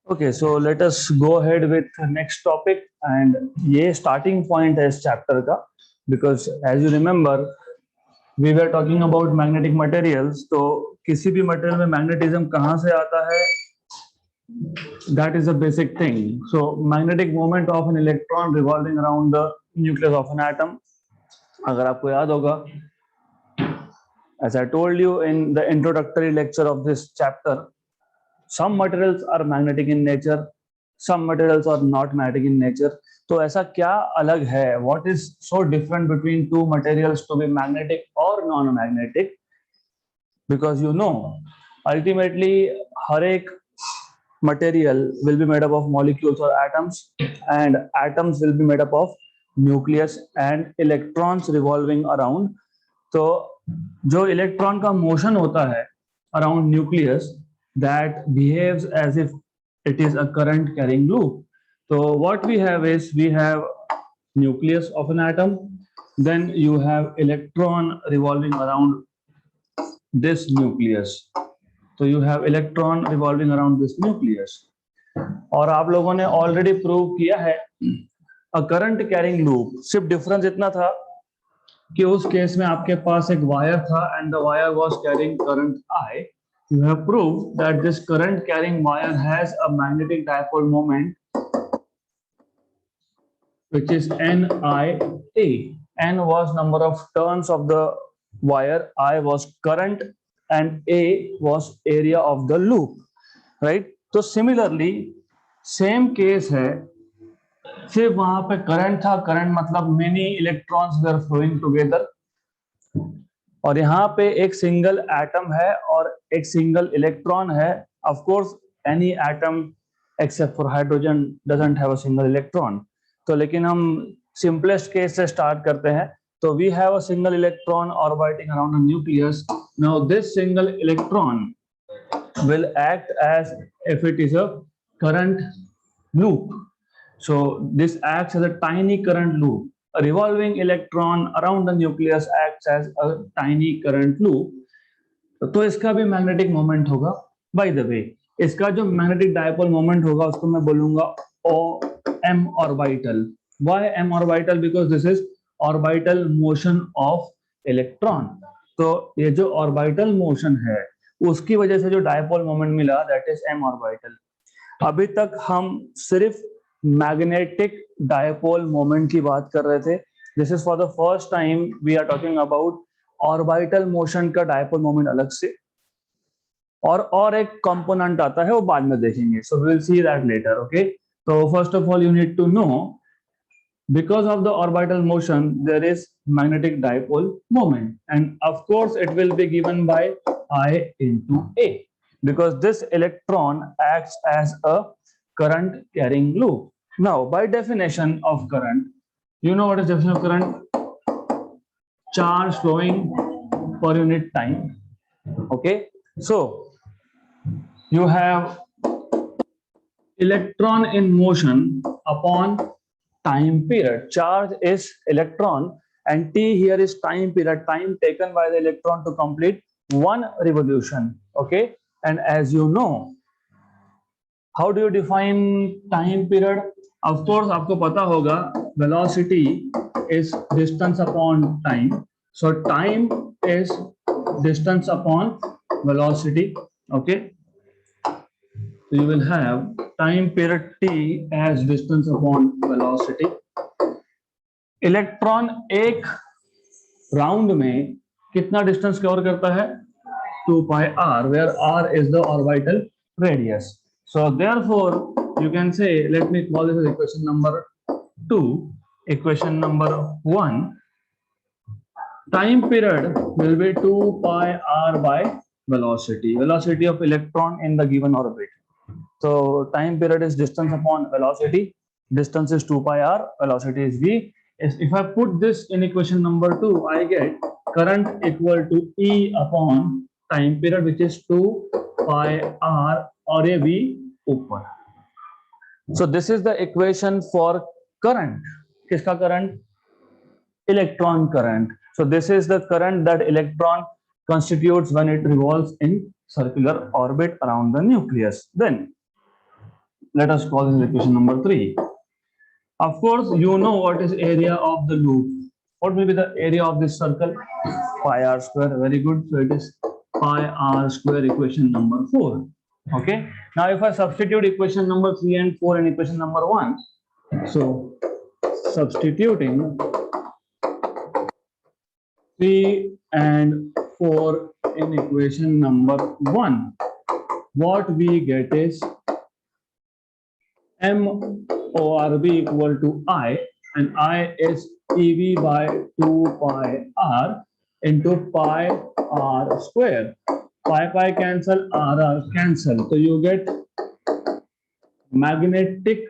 Okay, so let us go ahead with the next topic, and ये starting point है इस chapter का, because as you remember we were talking about magnetic materials. तो किसी भी material में magnetism कहाँ से आता है, that is a basic thing. So magnetic moment of an electron revolving around the nucleus of an atom. अगर आपको याद होगा, as I told you in the introductory lecture of this chapter, some materials are magnetic in nature, some materials are not magnetic in nature. तो ऐसा क्या अलग है, what is so different between two materials to be magnetic or non-magnetic? Because you know, ultimately हर एक material will be made up of molecules or atoms, and atoms will be made up of nucleus and electrons revolving around. तो जो electron का motion होता है around nucleus, that behaves as if it is a current carrying loop. So what we have is, we have nucleus of an atom, then you have electron revolving around this nucleus. So you have electron revolving around this nucleus. और आप लोगों ने already prove किया है a current carrying loop. सिर्फ difference इतना था कि उस केस में आपके पास एक वायर था and the wire was carrying current I. You have proved that this current carrying wire has a magnetic dipole moment which is NIA. N was number of turns of the wire, I was current, and A was area of the loop, right? So similarly same case है, सिर्फ वहां पे current था. Current मतलब many electrons वर flowing together, और यहाँ पे एक सिंगल एटम है और एक सिंगल इलेक्ट्रॉन है. Of course any atom except for hydrogen doesn't have a single electron. तो लेकिन हम सिंपलेस्ट केस से स्टार्ट करते हैं. तो we have a single electron orbiting around a nucleus. Now this single electron will act as if it is a current loop. So this acts as a tiny current loop. A revolving electron around the nucleus acts as a tiny current loop. तो इसका भी magnetic moment होगा. By the way, इसका जो magnetic dipole moment होगा उसको मैं बोलूंगा O M orbital. Why M orbital? Because this is orbital motion of electron. तो ये जो ऑर्बिटल मोशन है उसकी वजह से जो डायपोल मोमेंट मिला, दैट इज एम ऑर्बिटल. अभी तक हम सिर्फ मैग्नेटिक डायपोल मोमेंट की बात कर रहे थे. This is for the first time we are talking about orbital motion का डायपोल मोमेंट अलग से, और एक कंपोनेंट आता है वो बाद में देखेंगे. So we will see that later. Okay, तो first of all you need to know, because of the orbital motion there is magnetic dipole moment, and of course it will be given by I into A, because this electron acts as a current carrying loop. Now by definition of current, you know what is definition of current? Charge flowing per unit time. Okay, so you have electron in motion upon time period. Charge is electron and T here is time period, time taken by the electron to complete one revolution. Okay, and as you know, how do you define time period? Of course आपको पता होगा, velocity is distance upon time. So time is distance upon velocity. Okay, so you will have time period T as distance upon velocity. Electron एक round में कितना distance cover करता है? 2 pi r, where r is the orbital radius. So therefore you can say, let me call this as equation number 2. Equation number 1, time period will be 2 pi r by velocity, velocity of electron in the given orbit. So time period is distance upon velocity. Distance is 2 pi r, velocity is v. If I put this in equation number 2, I get current equal to E upon time period, which is 2 pi r और ये v ऊपर. So this is the equation for current. किसका current? Electron current. So this is the current that electron constitutes when it revolves in circular orbit around the nucleus. Then let us call this equation number 3. Of course, you know what is area of the loop. What will be the area of this circle? Pi r square. Very good. So it is pi r square, equation number 4. Okay. Now if I substitute equation number 3 and 4 in equation number 1, so substituting 3 and 4 in equation number 1, what we get is MORB equal to I, and I is EV by 2 pi r into pi r square. Pi cancel, r cancel. So you get magnetic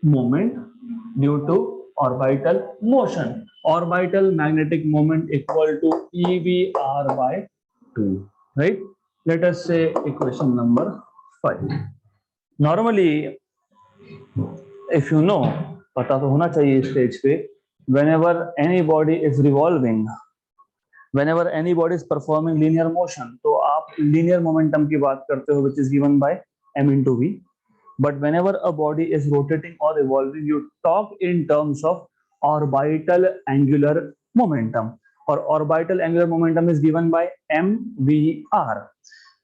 moment due to orbital motion. Orbital magnetic moment equal to EVR by 2, right? Let us say equation number 5. Normally, if you know, पता तो होना चाहिए stage पे, whenever any body is revolving, whenever any body is performing linear motion, तो आप linear momentum की बात करते हो, which is given by m into v. But whenever a body is rotating or revolving, you talk in terms of orbital angular momentum, or orbital angular momentum is given by mvr.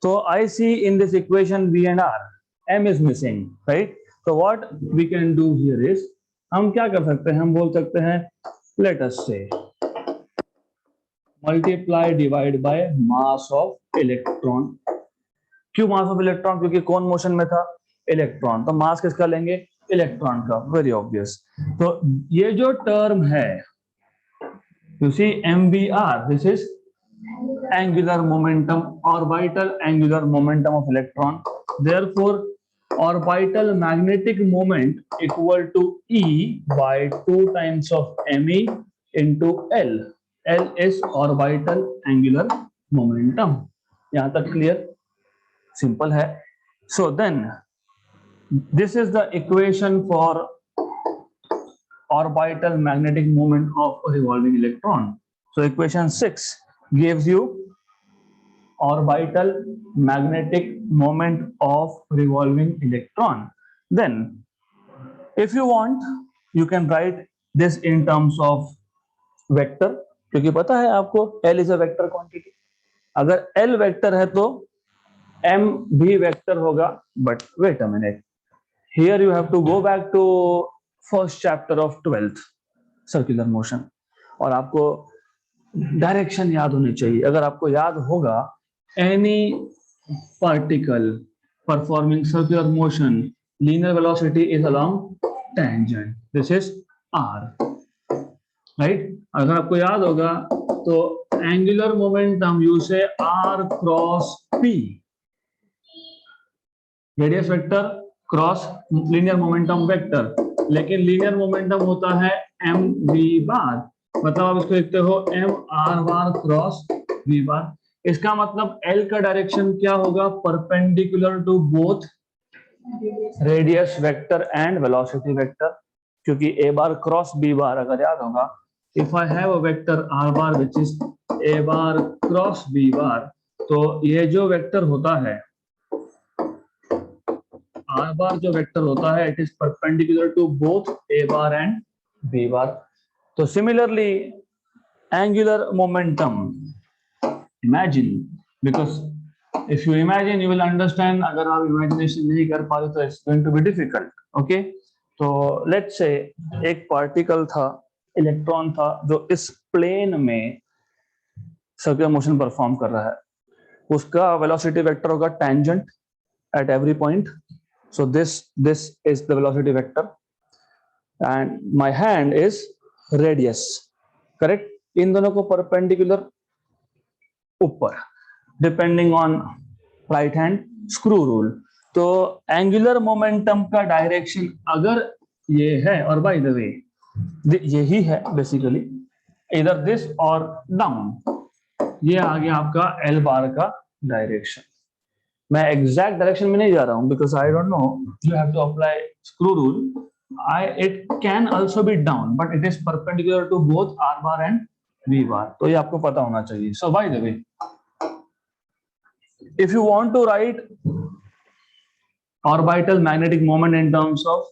So I see in this equation v and r, m is missing, right? So what we can do here is, हम क्या कर सकते हैं, हम बोल सकते हैं, let us say multiply divide by mass of electron. क्यों mass of electron? क्योंकि कौन मोशन में था? इलेक्ट्रॉन. तो मास किसका लेंगे? इलेक्ट्रॉन का. Very obvious. तो ये जो टर्म है, you see MVR, this is angular momentum, orbital angular momentum of electron. Therefore orbital magnetic moment equal to E by 2 times of ME into L. L is orbital angular momentum. यहां तक clear? Simple है. So then this is the equation for orbital magnetic moment of a revolving electron. So equation 6 gives you orbital magnetic moment of revolving electron. Then if you want, you can write this in terms of vector, क्योंकि पता है आपको L is a vector quantity. अगर L vector है तो M भी vector होगा. But wait a minute. Here you have to go back to first chapter of 12th, circular motion, और आपको डायरेक्शन याद होनी चाहिए. अगर आपको याद होगा, any particle performing circular motion, linear velocity is along tangent. This is r, right? अगर आपको याद होगा तो angular momentum you say r cross p, radius vector cross linear momentum vector. लेकिन लीनियर मोमेंटम होता है mv बार, मतलब आप इसको लिखते हो mr bar cross v bar. इसका मतलब L का डायरेक्शन क्या होगा? Perpendicular to both radius vector and velocity vector, क्योंकि a bar cross b bar, अगर याद होगा, if I have a vector r bar which is a bar cross b bar, तो ये जो वेक्टर होता है r बार, जो वेक्टर होता है, it is perpendicular to both a bar and b bar. तो similarly angular momentum, imagine, because if you imagine you will understand. अगर आप इमेजिनेशन नहीं कर पाते तो it's going to be difficult. Okay, तो लेट्स से एक पार्टिकल था, इलेक्ट्रॉन था, जो इस प्लेन में सर्कुलर मोशन परफॉर्म कर रहा है. उसका वेलोसिटी वेक्टर होगा tangent at every point. So this is the velocity vector, and my hand is radius, correct? इन दोनों को परपेंडिकुलर ऊपर, depending on right hand screw rule. तो एंगुलर मोमेंटम का डायरेक्शन अगर ये है, और बाय द वे यही है बेसिकली, इधर दिस और डाउन, ये आ गया आपका एल बार का डायरेक्शन. मैं एग्जैक्ट डायरेक्शन में नहीं जा रहा हूं, because I don't know, you have to apply screw rule. It can also be down, but it is perpendicular to both R bar and V bar. तो ये आपको पता होना चाहिए. So by the way, if you want to write orbital magnetic moment in terms of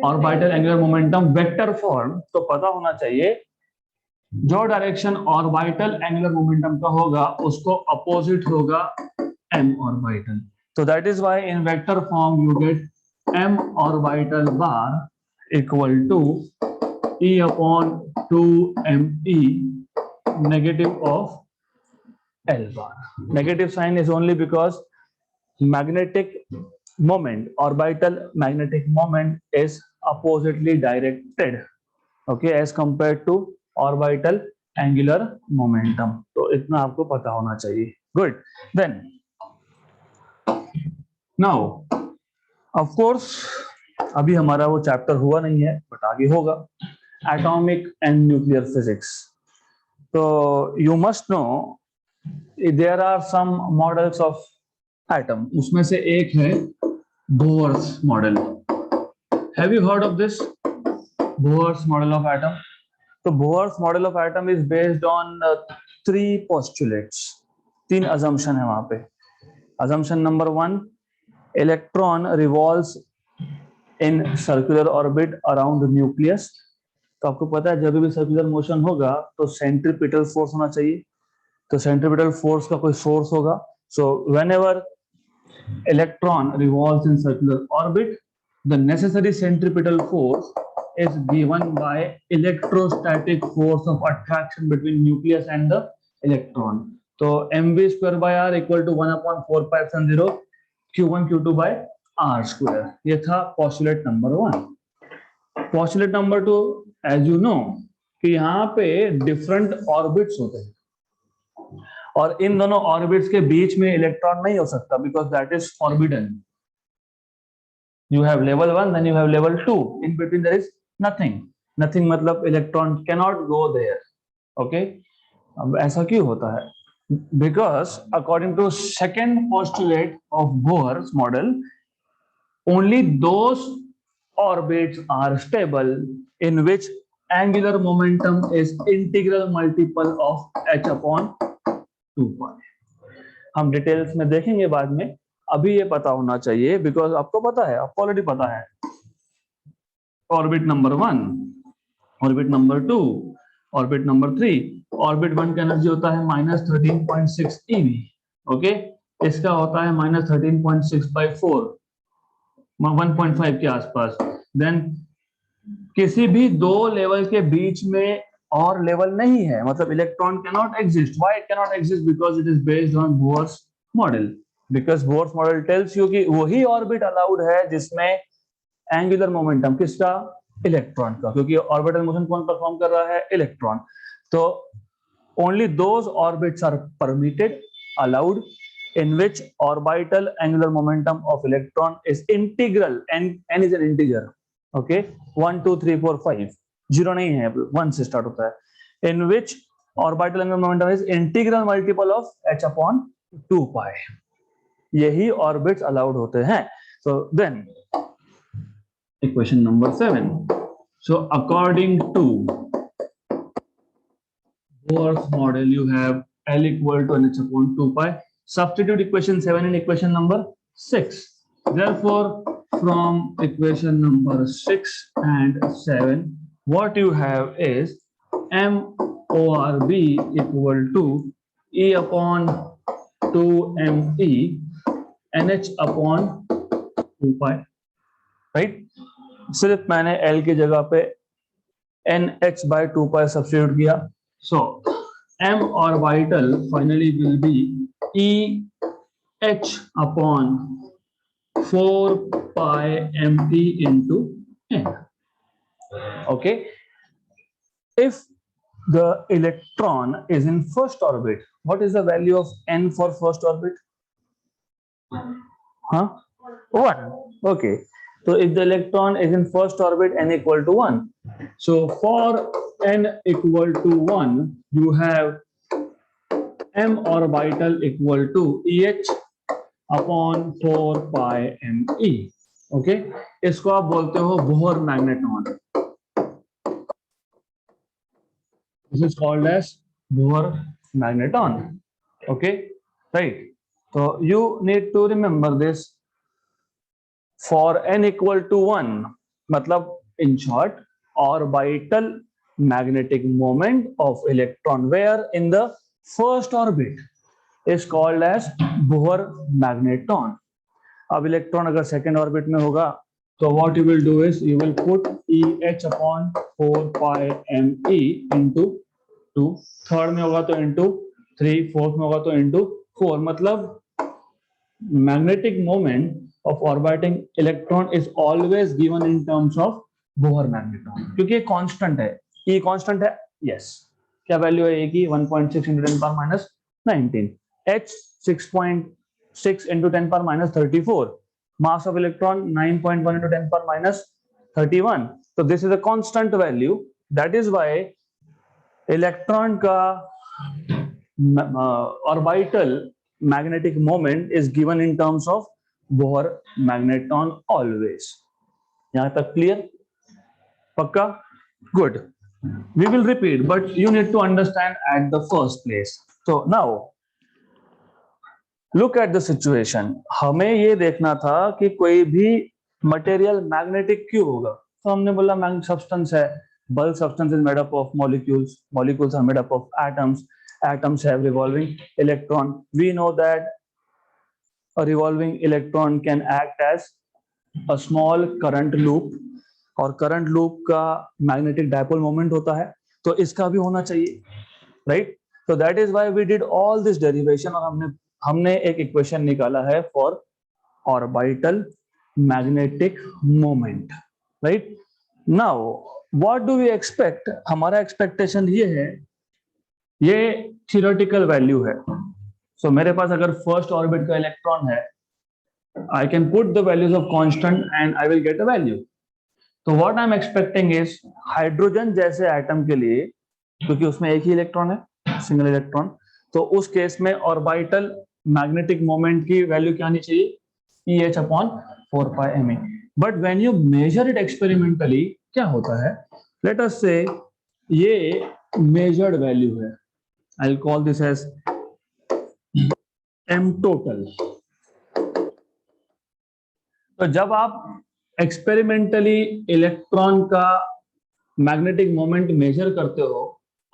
orbital angular momentum vector form, तो पता होना चाहिए जो डायरेक्शन ऑर्बिटल एंगुलर मोमेंटम का होगा उसको अपोजिट होगा m orbital. So that is why in vector form you get m orbital bar equal to e upon 2me negative of L bar. Negative sign is only because magnetic moment, orbital magnetic moment is oppositely directed, okay, as compared to orbital angular momentum. तो इतना आपको पता होना चाहिए. Good. Then now of course अभी हमारा वो chapter हुआ नहीं है बट आगे होगा, एटॉमिक एंड न्यूक्लियर फिजिक्स. तो you must know there are some models of atom. उसमें से एक है Bohr's model. Have you heard of this Bohr's model of atom? तो Bohr's model of atom is based on 3 postulates. 3 assumption है वहां पे. assumption number 1, electron revolves in circular orbit around the nucleus. तो आपको पता है जब भी सर्कुलर मोशन होगा तो सेंट्रीपिटल फोर्स होना चाहिए. तो सेंट्रीपिटल फोर्स का कोई सोर्स होगा. So whenever electron revolves in circular orbit, the necessary centripetal force is given by electrostatic force of attraction between nucleus and the electron. So mv square by r equal to 1 upon 4 pi epsilon 0 q1 q2 by r square. ये था postulate number 1. postulate number 2, as you know कि यहाँ पे different orbits होते हैं और इन दोनों orbits के बीच में इलेक्ट्रॉन नहीं हो सकता because that is forbidden. You have level 1 then you have level 2, in between there is nothing. Nothing मतलब electron can not go there. Okay, अब ऐसा क्यों होता है? Because according to second postulate of Bohr's model, only those orbits are stable in which angular momentum is integral multiple of h upon 2 pi. हम details में देखेंगे बाद में. अभी ये पता होना चाहिए बिकॉज आपको पता है, आपको ऑलरेडी पता है orbit number 1, orbit number 2, orbit number 3. Orbit 1 का एनर्जी होता है -13.6 eV. ओके, इसका होता है -13.6 by 4, 1.5 के आसपास. देन किसी भी दो लेवल के बीच में और लेवल नहीं है, मतलब electron cannot exist. Why it cannot exist? Because it is based on Bohr's model. Because Bohr's model tells you कि वही ऑर्बिट अलाउड है जिसमें एंगुलर मोमेंटम किसका? इलेक्ट्रॉन का, क्योंकि ऑर्बिटल मोशन कौन परफॉर्म कर रहा है? इलेक्ट्रॉन. तो only those orbits are permitted, allowed, in which orbital angular momentum of electron is integral, and n is an integer. Okay, 1 2 3 4 5, 0 नहीं है, 1 से स्टार्ट होता है. in which orbital angular momentum is integral multiple of h upon 2 pi. यही orbits allowed होते हैं. so then equation number 7. so according to Bohr's model you have L equal to n h upon 2 pi. Substitute equation 7 in equation number 6. Therefore, from equation number 6 and 7, what you have is MORB equal to E upon 2ME NH upon 2 pi. Right? सिर्फ मैंने L की जगह पे NH by 2 pi substitute किया. So, M orbital finally will be EH upon 4 pi ME into N. Okay. If the electron is in first orbit, what is the value of N for first orbit? 1. Okay. So if the electron is in first orbit, N equal to 1. So for N equal to 1, you have M orbital equal to EH upon 4 pi ME. Okay, इसको आप बोलते हो Bohr magneton. This is called as Bohr magneton. Okay, right. So you need to remember this for n equal to 1, मतलब in short, orbital magnetic moment of electron where in the first orbit is called as Bohr magneton. अब electron अगर second orbit में होगा तो what you will do is you will put EH upon 4 pi ME into 2, third में होगा तो into 3, fourth में होगा तो इंटू 4, मतलब magnetic moment of orbiting electron is always given in terms of Bohr magneton, क्योंकि ये कांस्टेंट है, ये कांस्टेंट है, यस क्या वैल्यू है ए की 1.6 into 10 power minus 19, H 6.6 into 10 power minus 34, mass of electron 9.1 into 10 power minus 31, so this is a constant value, that is why electron का orbital magnetic moment is given in terms of Bohr magneton always. यहाँ तक clear? पक्का? Good. We will repeat, but you need to understand at the first place. So now, look at the situation. हमें ये देखना था कि कोई भी material magnetic क्यों होगा? तो हमने बोला magnetic substance है. Bulk substance is made up of molecules. Molecules are made up of atoms. Atoms have revolving electron. We know that a revolving electron can act as a small current loop, और current loop का magnetic dipole moment होता है, तो इसका भी होना चाहिए, right? So that is why we did all this derivation, और हमने एक equation निकाला है for orbital magnetic moment, right? Now what do we expect? हमारा expectation ये है, ये थियोरेटिकल वैल्यू है, सो मेरे पास अगर फर्स्ट ऑर्बिट का इलेक्ट्रॉन है, I can put the values of constant and I will get a value. तो what I am expecting is hydrogen जैसे एटम के लिए, क्योंकि उसमें एक ही इलेक्ट्रॉन है, सिंगल इलेक्ट्रॉन, तो उस केस में ऑर्बिटल मैग्नेटिक मोमेंट की वैल्यू क्या आनी चाहिए, EH upon 4 pi ME. But when you measure it experimentally क्या होता है, लेट अस से ये मेजर्ड वैल्यू है, I'll call this as M total. तो जब आप एक्सपेरिमेंटली इलेक्ट्रॉन का मैग्नेटिक मोमेंट मेजर करते हो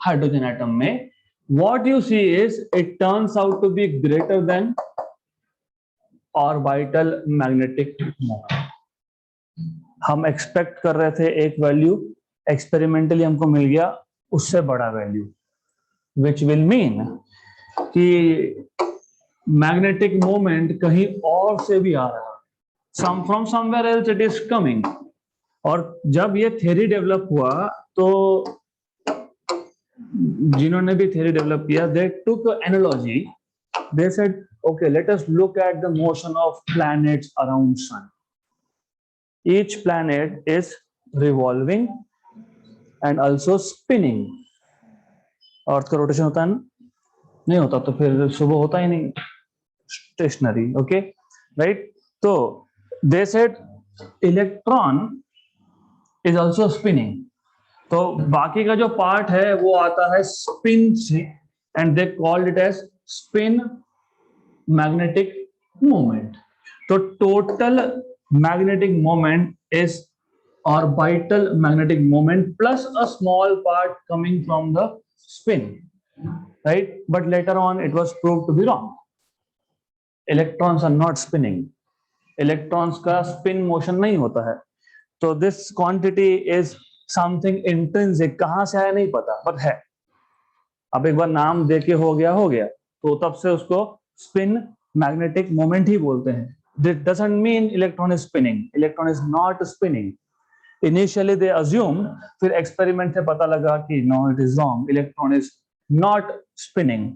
हाइड्रोजन एटम में, what you see is it turns out to be greater than orbital magnetic moment. हम एक्सपेक्ट कर रहे थे एक वैल्यू, एक्सपेरिमेंटली हमको मिल गया उससे बड़ा वैल्यू, which will mean कि मैग्नेटिक मोमेंट कहीं और से भी आ रहा, from somewhere else it is coming. और जब ये थ्योरी डेवलप हुआ तो जिन्होंने भी थ्योरी डेवलप किया, they took an analogy, they said okay, let us look at the motion of planets around sun. Each planet is revolving and also spinning. अर्थ का rotation होता है ना, नहीं होता तो फिर सुबह होता ही नहीं, स्टेशनरी, ओके राइट. तो they said electron is also spinning, तो बाकी का जो पार्ट है वो आता है स्पिन से, and they called it as spin magnetic moment. तो total magnetic moment is orbital magnetic moment plus a small part coming from the spin, right? But later on it was proved to be wrong. Electrons are not spinning. Electrons का spin motion नहीं होता है. So this quantity is something intrinsic. कहाँ से आया नहीं पता, but है. अब एक बार नाम देके हो गया, तो तब से उसको spin magnetic moment ही बोलते हैं. This doesn't mean electron is spinning. Electron is not spinning. Initially they assumed, फिर एक्सपेरिमेंट से पता लगा कि no, it is wrong, electron is not spinning.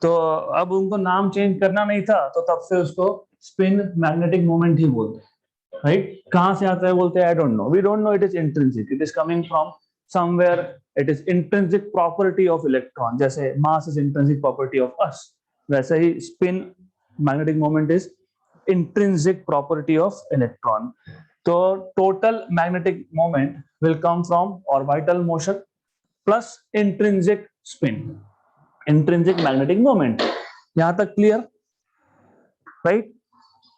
तो अब उनको नाम चेंज करना नहीं था, तो तब से उसको स्पिन मैग्नेटिक मोमेंट ही बोलते हैं, राइट? कहाँ से आता है बोलते हैं, I don't know, we don't know, it is intrinsic, it is coming from somewhere, it is intrinsic property of electron, जैसे mass is intrinsic property of us, वैसे ही spin magnetic moment is intrinsic property of electron. So total magnetic moment will come from orbital motion plus intrinsic spin, intrinsic magnetic moment. यहाँ तक clear, right?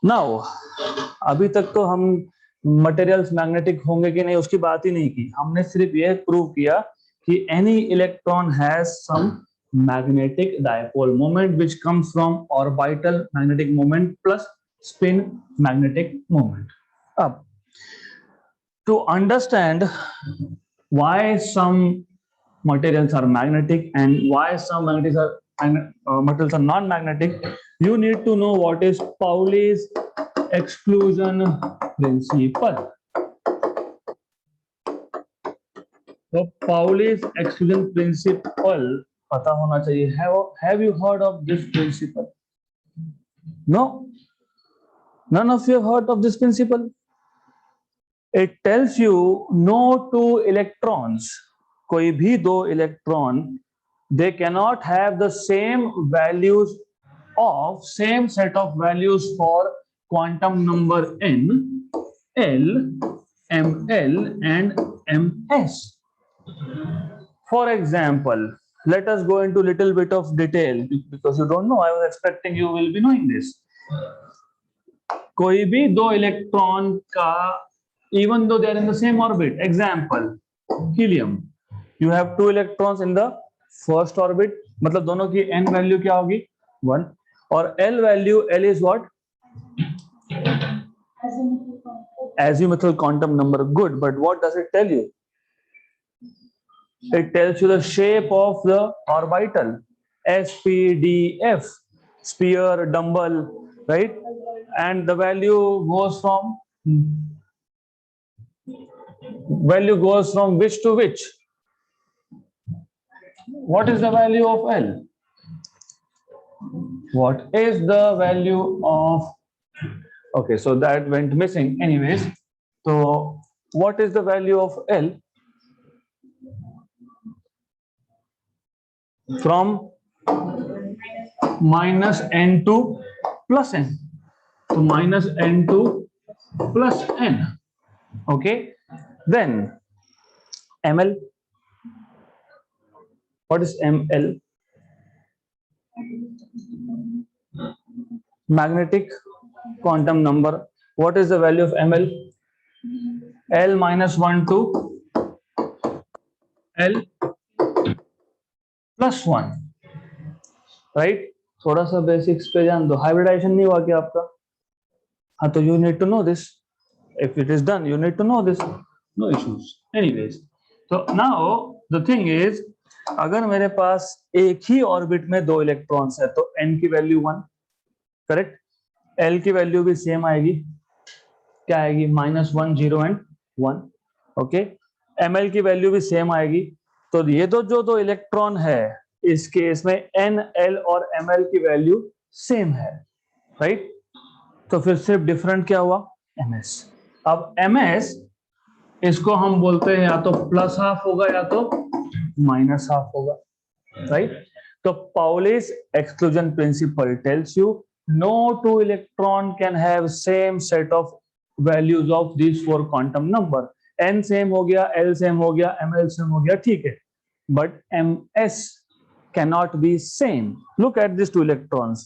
Now अभी तक तो हम materials magnetic होंगे कि नहीं उसकी बात ही नहीं की, हमने सिर्फ यह प्रूव किया कि any electron has some magnetic dipole moment which comes from orbital magnetic moment plus spin magnetic moment. Ab, to understand why some materials are magnetic and why some materials are non-magnetic, you need to know what is Pauli's exclusion principle. तो Pauli's exclusion principle पता होना चाहिए. Have you heard of this principle? No, none of you have heard of this principle. It tells you no two electrons, कोई भी दो electron, they cannot have the same values of same set of values for quantum number n, l, ml and ms. For example, let us go into little bit of detail because you don't know. I was expecting you will be knowing this. कोई भी दो electron का, even though they are in the same orbit, example helium, you have two electrons in the first orbit, मतलब दोनों की n value क्या होगी 1 और l value, l is what, azimuthal quantum number. Good, but what does it tell you? It tells you the shape of the orbital, SPDF, sphere, dumbbell, right? And the value goes from which to which? What is the value of L? What is the value of, okay, so that went missing anyways. So what is the value of L? From minus n to plus n. So minus n to plus n. Okay. Then ml. What is ml? Magnetic quantum number. What is the value of ml? L minus 1 to L plus 1, right? थोड़ा सा basics पे जान दो. Hybridisation नहीं हुआ क्या आपका? हाँ, तो you need to know this. If it is done, you need to know this. No issues. Anyways, so now the thing is, अगर मेरे पास एक ही ऑर्बिट में दो इलेक्ट्रॉन्स है तो n की वैल्यू 1, करेक्ट? l की वैल्यू भी सेम आएगी, क्या आएगी? -1 0 एंड 1. ओके, ml की वैल्यू भी सेम आएगी. तो ये जो दो इलेक्ट्रॉन है इस केस में n, l और ml की वैल्यू सेम है, राइट? तो फिर सिर्फ डिफरेंट क्या हुआ? ms. अब ms इसको हम बोलते हैं या तो प्लस हाफ होगा या तो माइनस हाफ होगा, राइट? तो Pauli's exclusion principle tells you no two electron can have same set of values of these four quantum number. n same हो गया, l सेम हो गया, ml सेम हो गया, ठीक है, but ms cannot be same. Look at these two electrons,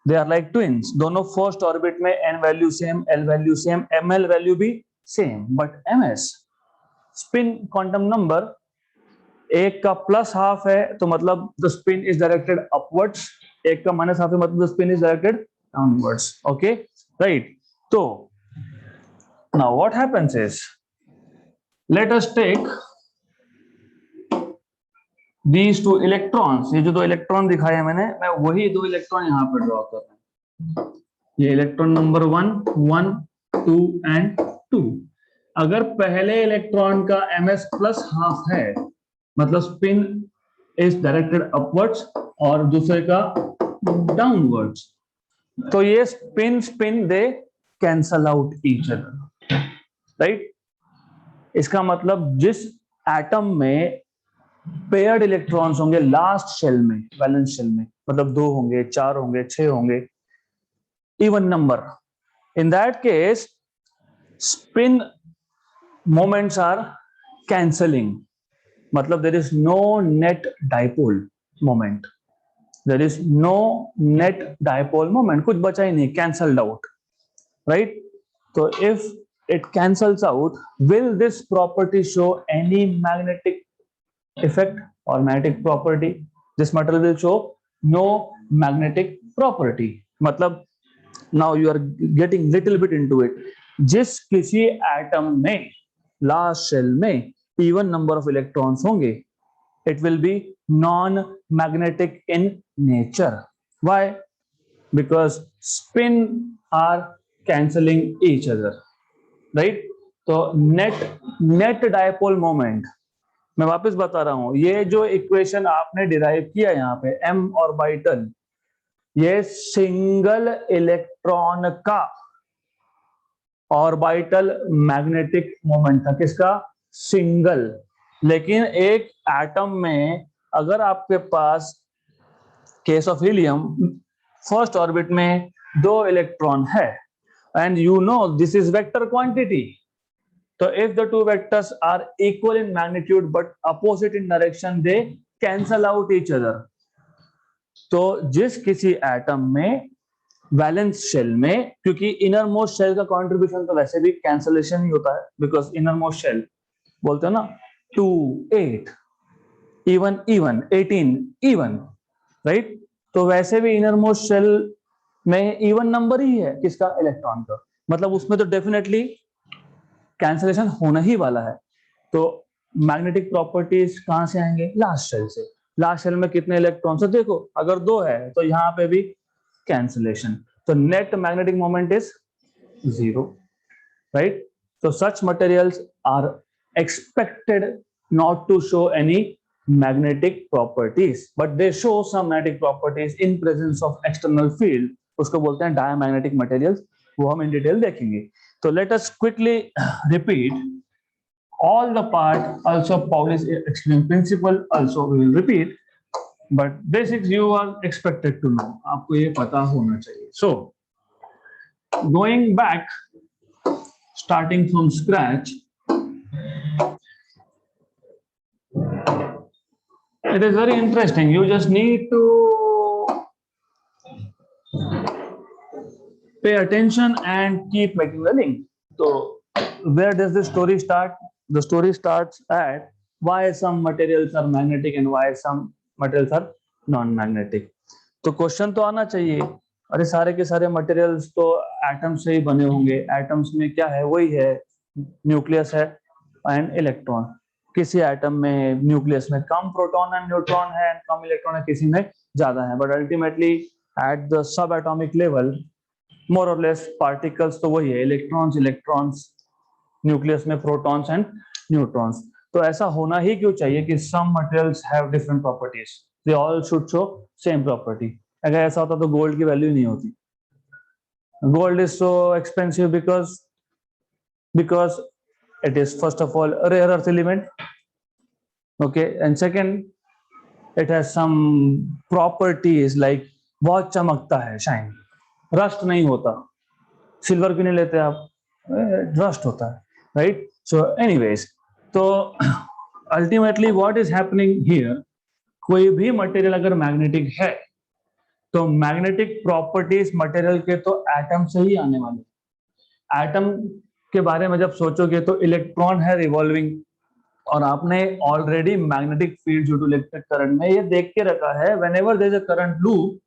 they are like twins. दोनों first orbit में n value same, l value same, ml value भी same, but ms spin quantum number एक का plus half है तो मतलब the spin is directed upwards, एक का माइनस हाफ है मतलब the spin is directed downwards. Okay, right? तो now what happens is, let us take these two electrons. ये जो दो इलेक्ट्रॉन दिखाए मैंने, मैं वही दो इलेक्ट्रॉन यहाँ पर ड्रॉ कर रहा हूँ. ये इलेक्ट्रॉन नंबर 1, 2 एंड 2. अगर पहले इलेक्ट्रॉन का ms प्लस हाफ है मतलब स्पिन इज डायरेक्टेड अपवर्ड्स और दूसरे का डाउनवर्ड्स, तो ये स्पिन दे cancel out each other, right? इसका मतलब जिस एटम में पेयर्ड इलेक्ट्रॉन्स होंगे लास्ट शेल में, वैलेंस शेल में, मतलब 2 होंगे, 4 होंगे, 6 होंगे, even number, in that case spin moments are cancelling, मतलब there is no net dipole moment, there is no net dipole moment, कुछ बचा ही नहीं, cancelled out, right? So if it cancels out, will this property show any magnetic effect or magnetic property? This material will show no magnetic property. मतलब now you are getting little bit into it. जिस किसी atom में last shell में even number of electrons होंगे, it will be non-magnetic in nature. Why? Because spin are cancelling each other, right? तो net dipole moment, मैं वापस बता रहा हूं, ये जो इक्वेशन आपने डिराइव किया यहाँ पे m ऑर्बिटल, ये सिंगल इलेक्ट्रॉन का ऑर्बिटल मैग्नेटिक मोमेंट था। किसका? सिंगल। लेकिन एक एटम में अगर आपके पास case of helium first orbit में 2 इलेक्ट्रॉन है, and you know this is vector quantity. So if the two vectors are equal in magnitude but opposite in direction, they cancel out each other. तो जिस किसी atom में valence shell में, क्योंकि inner most shell का contribution तो वैसे भी कैंसलेशन ही होता है, बिकॉज इनर मोस्ट शेल बोलते हैं ना 2 8 इवन इवन 18 इवन, राइट? तो वैसे भी इनर मोस्ट शेल में इवन नंबर ही है किसका? इलेक्ट्रॉन का। मतलब उसमें तो डेफिनेटली कैंसलेशन होना ही वाला है। तो मैग्नेटिक प्रॉपर्टीज कहां से आएंगे? लास्ट शेल से। लास्ट शेल में कितने इलेक्ट्रॉन्स है? देखो, अगर 2 है तो यहाँ पे भी कैंसलेशन, तो net magnetic moment is 0, right? तो such materials are expected not to show any magnetic properties, but they show some magnetic properties in presence of external field. उसको बोलते हैं diamagnetic materials, वो हम in detail देखेंगे। तो let us quickly repeat all the part, also Pauli's explaining principle also we will repeat, but basics you are expected to know, आपको ये पता होना चाहिए। So going back, starting from scratch, it is very interesting. You just need to pay attention and keep making the link. So where does the story start? The story starts at why some materials are magnetic and why some materials are non-magnetic. तो question तो आना चाहिए, अरे सारे के सारे materials तो atom से ही बने होंगे, एटम्स में क्या है? वही है, न्यूक्लियस है एंड इलेक्ट्रॉन। किसी एटम में न्यूक्लियस में कम प्रोटॉन एंड न्यूट्रॉन है एंड कम इलेक्ट्रॉन है, किसी में ज्यादा है, but ultimately at the subatomic level more और लेस पार्टिकल्स तो वही है, इलेक्ट्रॉन्स, न्यूक्लियस में प्रोटॉन्स एंड न्यूट्रॉन्स। तो ऐसा होना ही क्यों चाहिए कि some materials have different properties, they all should show same property. अगर ऐसा होता तो गोल्ड की वैल्यू नहीं होती। Gold is so expensive because it is first of all a rare earth element, okay, and second it has some properties like बहुत चमकता है, शाइन, रस्ट नहीं होता। सिल्वर क्यों नहीं लेते आप? रस्ट होता है, राइट? सो एनीवेज, तो ultimately what is happening here, कोई भी मटेरियल अगर मैग्नेटिक है तो मैग्नेटिक प्रॉपर्टीज मटेरियल के तो एटम से ही आने वाले। एटम के बारे में जब सोचोगे तो इलेक्ट्रॉन है रिवॉल्विंग, और आपने already magnetic field due to electric current में ये देख के रखा है, whenever there is a current loop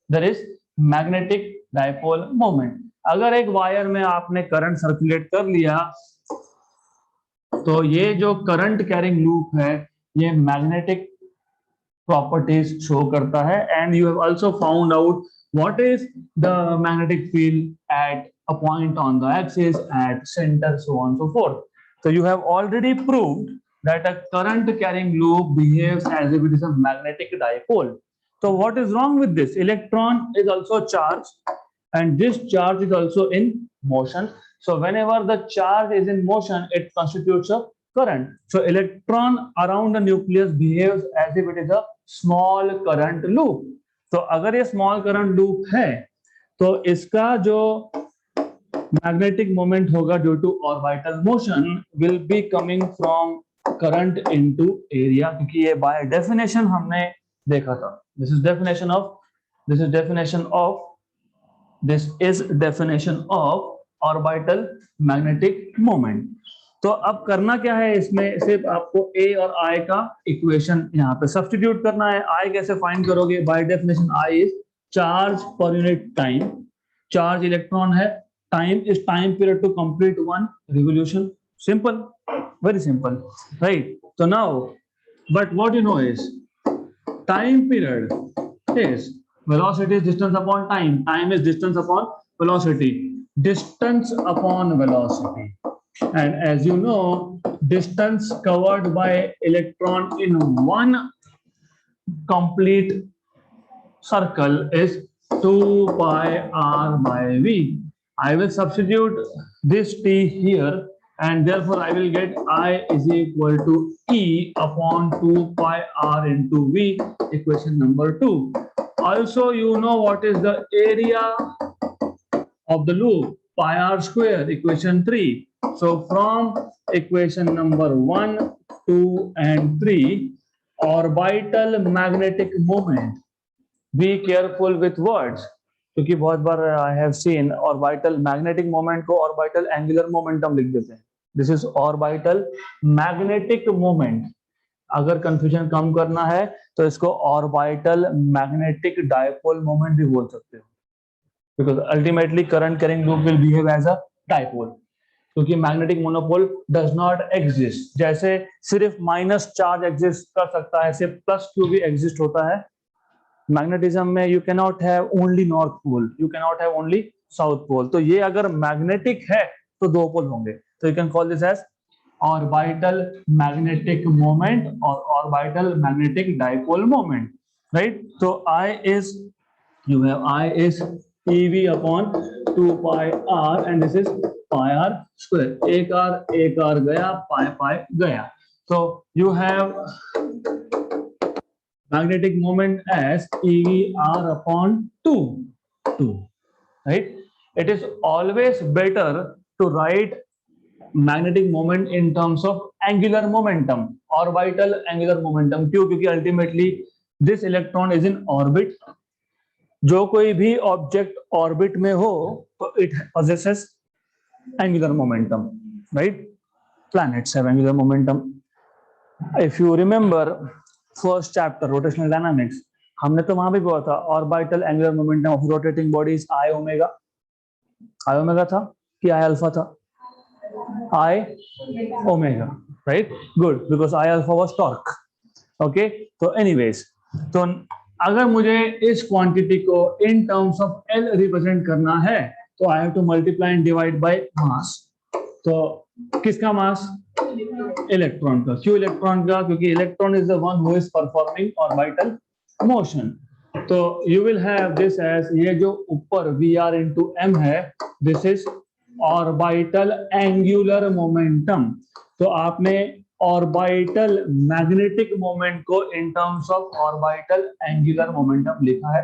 there is magnetic dipole moment. अगर एक वायर में आपने करंट सर्कुलेट कर लिया तो ये जो करंट कैरिंग लूप है ये मैग्नेटिक प्रॉपर्टीज शो करता है, and you have also found out what is the magnetic field at a point on the axis, at center, so on so forth. So you have already proved that a current carrying loop behaves as if it is a magnetic dipole. So what is wrong with this? Electron is also charged and this charge is also in motion. So whenever the charge is in motion, it constitutes a current. So electron around the nucleus behaves as if it is a small current loop. तो अगर ये small current loop है तो इसका जो magnetic moment होगा due to orbital motion will be coming from current into area, क्योंकि ये बाय डेफिनेशन हमने देखा था। This is definition of orbital magnetic moment. तो अब करना क्या है, इसमें सिर्फ आपको ए और आई का इक्वेशन यहाँ पे सब्स्टिट्यूट करना है। आई कैसे फाइंड करोगे? By definition I is charge per unit time, charge electron है, time is time period to complete one revolution. Simple, very simple, right? So now, but what you know is time period is velocity is distance upon time, time is distance upon velocity, distance upon velocity, and as you know, distance covered by electron in one complete circle is 2 pi r by v. I will substitute this t here, and therefore I will get I is equal to E upon 2 pi r into v, equation number 2. Also, you know what is the area of the loop? Pi r square, equation 3. So from equation number 1, 2 and 3, orbital magnetic moment. Be careful with words, क्योंकि बहुत बार I have seen orbital magnetic moment को orbital angular momentum लिख देते हैं. This is orbital magnetic moment. अगर confusion कम करना है तो इसको orbital magnetic dipole moment भी बोल सकते हो, because ultimately current carrying loop will behave as a dipole, क्योंकि magnetic monopole does not exist. जैसे सिर्फ माइनस चार्ज एग्जिस्ट कर सकता है, सिर्फ प्लस क्यू भी एग्जिस्ट होता है, मैग्नेटिज्म में you can not have only north pole, you can not have only south pole. तो ये अगर मैग्नेटिक है तो दो पोल होंगे, तो you can call this as orbital magnetic moment और orbital magnetic dipole moment, right? तो I is, you have I is EV upon 2 pi r and this is pi r square. एक r गया, pi गया. So you have magnetic moment as EV r upon 2, right? It is always better to write magnetic moment in terms of angular momentum, orbital angular momentum. क्यों? क्योंकि ultimately this electron is in orbit. जो कोई भी object orbit में हो तो it possesses angular momentum, right? Planets have angular momentum. If you remember first chapter rotational dynamics, हमने तो वहां भी पढ़ा था orbital angular momentum of rotating bodies I omega. I omega था कि I alpha था? I omega, right? Good, because I alpha was torque. Okay, so anyways, तो अगर मुझे इस क्वांटिटी को in terms of L represent करना है तो I have to multiply and divide by mass. तो किसका मास? इलेक्ट्रॉन का। क्यों इलेक्ट्रॉन का? क्योंकि electron is the one who is performing orbital motion. तो you will have this as, ये जो ऊपर वी आर इंटू एम है, this is orbital angular momentum. तो आपने ऑर्बिटल मैग्नेटिक मोमेंट को in terms of orbital angular momentum लिखा है,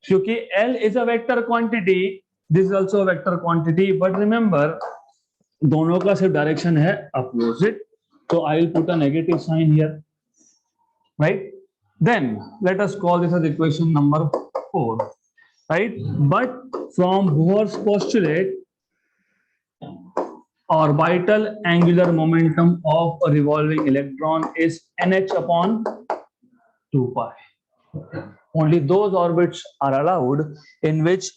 क्योंकि L is a vector quantity, this is also a vector quantity, but remember दोनों का सिर्फ डायरेक्शन है अपोजिट, तो I will put a negative sign here, right? Then let us call this as equation number 4, right? But from Bohr's postulate, orbital angular momentum of a revolving electron is nh upon 2 pi. Only those orbits are allowed in which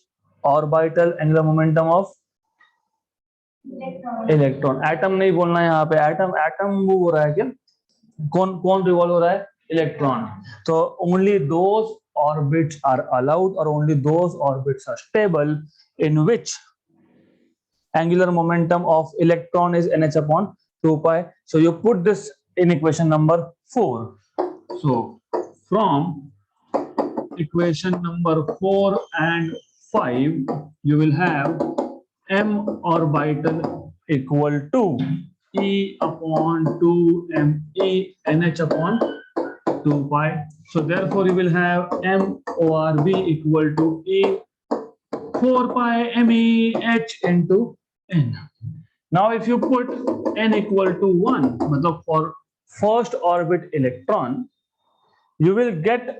orbital angular momentum of electron, atom नहीं बोलना है यहाँ पे, atom move हो रहा है क्या? कौन रिवॉल्व हो रहा है? इलेक्ट्रॉन। तो only those orbits are allowed or only those orbits are stable in which angular momentum of electron is nh upon 2 pi. So you put this in equation number 4. So from equation number 4 and 5, you will have m orbital equal to E upon 2 me nh upon 2 pi. So therefore you will have m orb equal to E 4 pi me h into n. Now if you put n equal to 1, मतलब for first orbit electron, you will get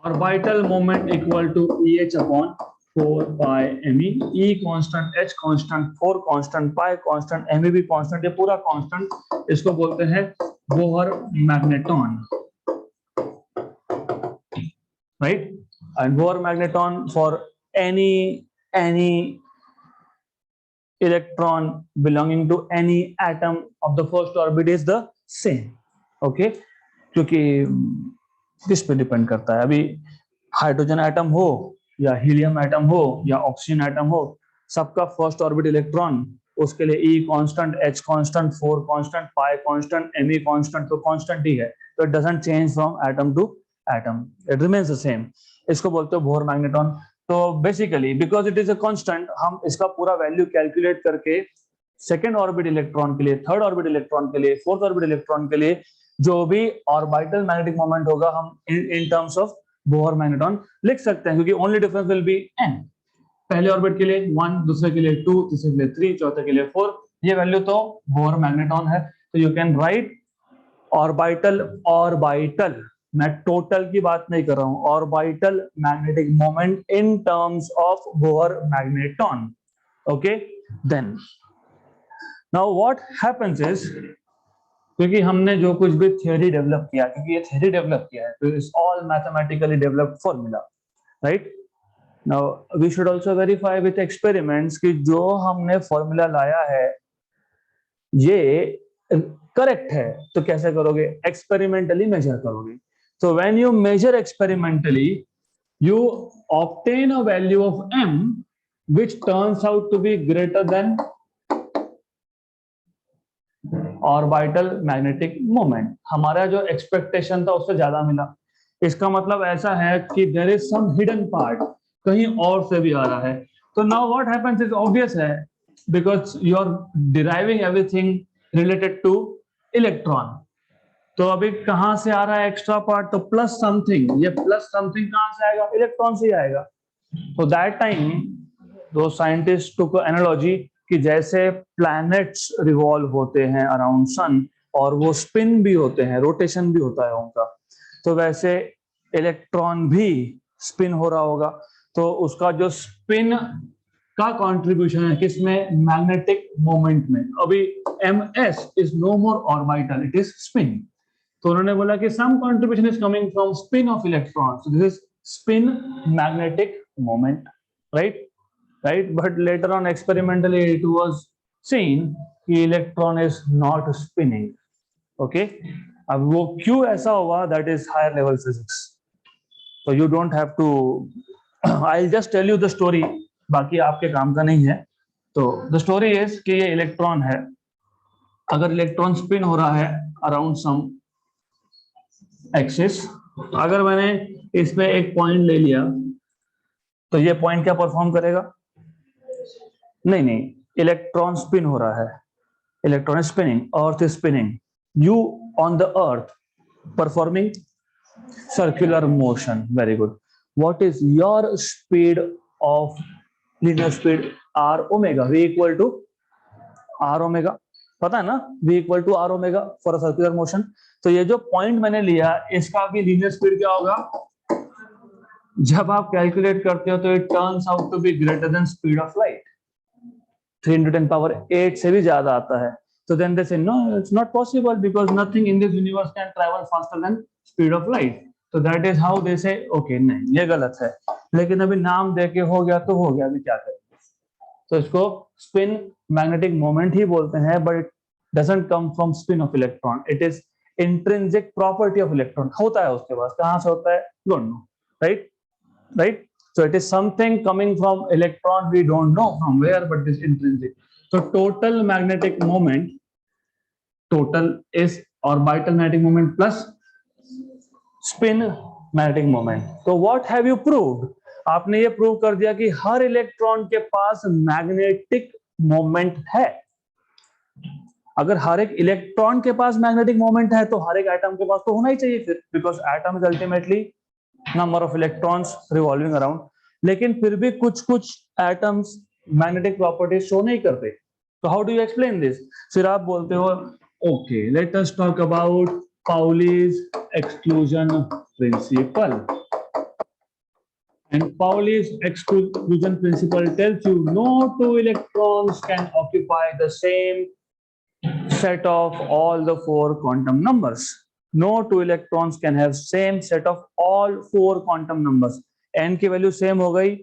orbital moment equal to eh upon 4 pi me, E constant, H constant, 4 constant, pi constant, me भी constant, ये पूरा constant, इसको बोलते हैं Bohr magneton, right? And Bohr magneton for any electron belonging to any atom of the first orbit is the same. Okay, क्योंकि किस पे depend करता है, अभी हाइड्रोजन एटम हो या हीलियम एटम हो या ऑक्सीजन एटम हो, सबका फर्स्ट ऑर्बिट इलेक्ट्रॉन, उसके लिए E constant, H constant, 4 constant, pi constant, Me constant, तो कांस्टेंट ही है, तो it doesn't change from atom to atom, it remains the same. इसको बोलते हैं बोहर मैग्नेटॉन। तो basically because it is a constant, हम इसका पूरा वैल्यू कैलकुलेट करके सेकेंड ऑर्बिट इलेक्ट्रॉन के लिए, थर्ड ऑर्बिट इलेक्ट्रॉन के लिए, फोर्थ ऑर्बिट इलेक्ट्रॉन के लिए जो भी ऑर्बिटल मैग्नेटिक मोमेंट होगा, हम इन टर्म्स ऑफ बोहर मैग्नेटॉन लिख सकते हैं, क्योंकि only difference will be n। पहले ऑर्बिट के लिए 1, दूसरे के लिए 2, तीसरे के लिए 3, चौथे के लिए 4, ये वैल्यू तो बोहर मैग्नेटॉन है। तो यू कैन राइट ऑर्बिटल, मैं टोटल की बात नहीं कर रहा हूं, orbital magnetic moment in terms of Bohr magneton. Okay, then now what happens is, क्योंकि हमने जो कुछ भी थ्योरी डेवलप किया, क्योंकि ये थ्योरी डेवलप किया है, तो it's all mathematically developed formula, right? Now we should also verify with experiments कि जो हमने फॉर्मूला लाया है ये करेक्ट है। तो कैसे करोगे? एक्सपेरिमेंटली मेजर करोगे। तो when you measure experimentally, you obtain a value of m which turns out to be greater than orbital magnetic moment. हमारा जो एक्सपेक्टेशन था उससे ज्यादा मिला। इसका मतलब ऐसा है कि there is some hidden part, कहीं और से भी आ रहा है। तो now what happens is obvious है, because you are deriving everything related to electron. तो अभी कहां से आ रहा है एक्स्ट्रा पार्ट? तो प्लस समथिंग, ये प्लस समथिंग कहां से आएगा? इलेक्ट्रॉन से ही आएगा। तो दैट टाइम दो साइंटिस्ट टुक एनालॉजी कि जैसे प्लैनेट्स रिवॉल्व होते हैं अराउंड सन और वो स्पिन भी होते हैं, रोटेशन भी होता है उनका, तो वैसे इलेक्ट्रॉन भी स्पिन हो रहा होगा। तो उसका जो स्पिन का कंट्रीब्यूशन है किसमें? मैग्नेटिक मोमेंट में। अभी ms is no more orbital, it is spin. तो उन्होंने बोला कि some contribution is coming from spin of electron, so this is spin magnetic moment, right? Right, but later on experimentally it was seen कि electron is not spinning. Okay, अब वो क्यों ऐसा हुआ, that is higher level physics, so you don't have to I'll just tell you the story, बाकी आपके काम का नहीं है। तो the story is कि ये इलेक्ट्रॉन है, अगर इलेक्ट्रॉन स्पिन हो रहा है अराउंड सम एक्सिस, अगर मैंने इसमें एक पॉइंट ले लिया तो ये पॉइंट क्या परफॉर्म करेगा? नहीं, इलेक्ट्रॉन स्पिन हो रहा है, electron spinning, earth is spinning, you on the earth performing circular motion. Very good. What is your speed of linear speed? R omega, v equal to R omega, पता है ना? v equal to R omega for a circular motion. तो ये जो point मैंने लिया, इसका भी लीनियर स्पीड क्या होगा? जब आप कैलकुलेट करते हो तो it turns out to be greater than speed of light, 3 into 10 power 8 से भी ज्यादा आता है। तो then they say no, it's not possible because nothing in this universe can travel faster than speed of light. So that is how they say okay, नहीं ये गलत है, लेकिन अभी नाम देके हो गया तो हो गया, अभी क्या करेंगे? तो इसको स्पिन मैग्नेटिक मोमेंट ही बोलते हैं, but it doesn't come from spin of electron. It is intrinsic property of electron. होता है उसके पास, कहाँ से होता है? Don't know, right? So it is something coming from electron, we don't know from where, but it is intrinsic. So total magnetic moment, total is orbital magnetic moment plus spin magnetic moment. So what have you proved? आपने ये prove कर दिया कि हर electron के पास magnetic moment है। अगर हर एक electron के पास मैग्नेटिक मोमेंट है तो हर एक एटम के पास तो होना ही चाहिए फिर, because atom is ultimately number of electrons revolving around. लेकिन फिर भी कुछ एटम्स मैग्नेटिक प्रॉपर्टीज शो नहीं करते। तो how do you explain this? फिर आप बोलते हो okay, let us talk about Pauli's exclusion principle. And Pauli's exclusion principle tells you no two electrons can occupy the same set of all the four quantum numbers. No two electrons can have same set of all four quantum numbers. N की value same हो गई,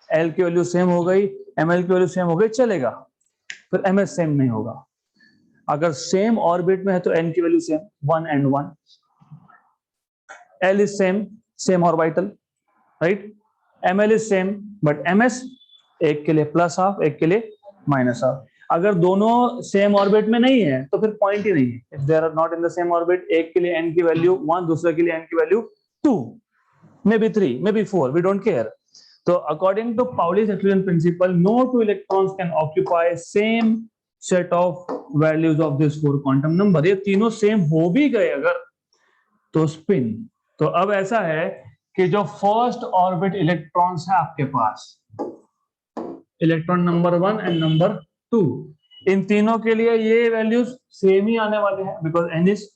L की value same हो गई, Ml की value same हो गई, चलेगा. फिर Ms सेम नहीं होगा. अगर सेम ऑर्बिट में है तो N की value same 1 and 1. L is same orbital, right? Ml is same, but Ms एक के लिए प्लस हाफ, एक के लिए माइनस हाफ. अगर दोनों सेम ऑर्बिट में नहीं है तो फिर पॉइंट ही नहीं है. If they are not in the same orbit, एक के लिए n की वैल्यू 1, दूसरे के लिए n की value 2, may be 3, may be 4, we don't care. तो according to Pauli's exclusion principle, no two electrons can occupy same set of values of this four quantum number. ये तीनों सेम हो भी गए अगर तो स्पिन. तो अब ऐसा है कि जो फर्स्ट ऑर्बिट इलेक्ट्रॉन्स है आपके पास, इलेक्ट्रॉन नंबर 1 एंड नंबर 2, इन तीनों के लिए ये वैल्यूज सेम ही आने वाले हैं because n is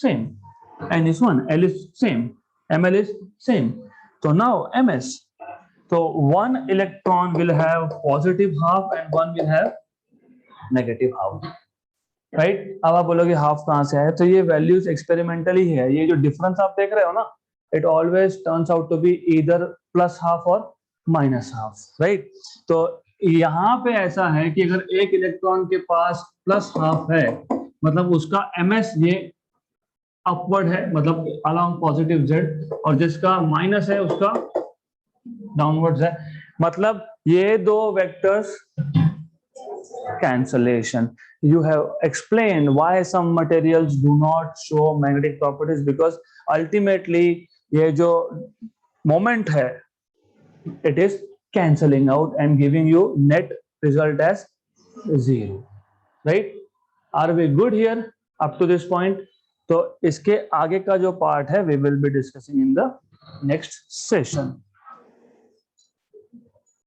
same, n is 1, L is same, Ml is same. तो नाउ Ms, तो one electron will have positive half and one will have negative half, right? अब आप बोलोगे हाफ कहां से आया, तो ये वैल्यूज एक्सपेरिमेंटली है. ये जो डिफरेंस आप देख रहे हो ना, it always turns out to be either plus half or minus half, right? तो यहाँ पे ऐसा है कि अगर एक इलेक्ट्रॉन के पास प्लस हाफ है, मतलब उसका ms ये अपवर्ड है, मतलब अलोंग पॉजिटिव z, और जिसका माइनस है उसका डाउनवर्ड्स है. मतलब ये दो vectors cancellation. You have explained why some materials do not show magnetic properties, because ultimately ये जो moment है, it is cancelling out and giving you net result as 0, right? Are we good here up to this point? तो इसके आगे का जो part है we will be discussing in the next session.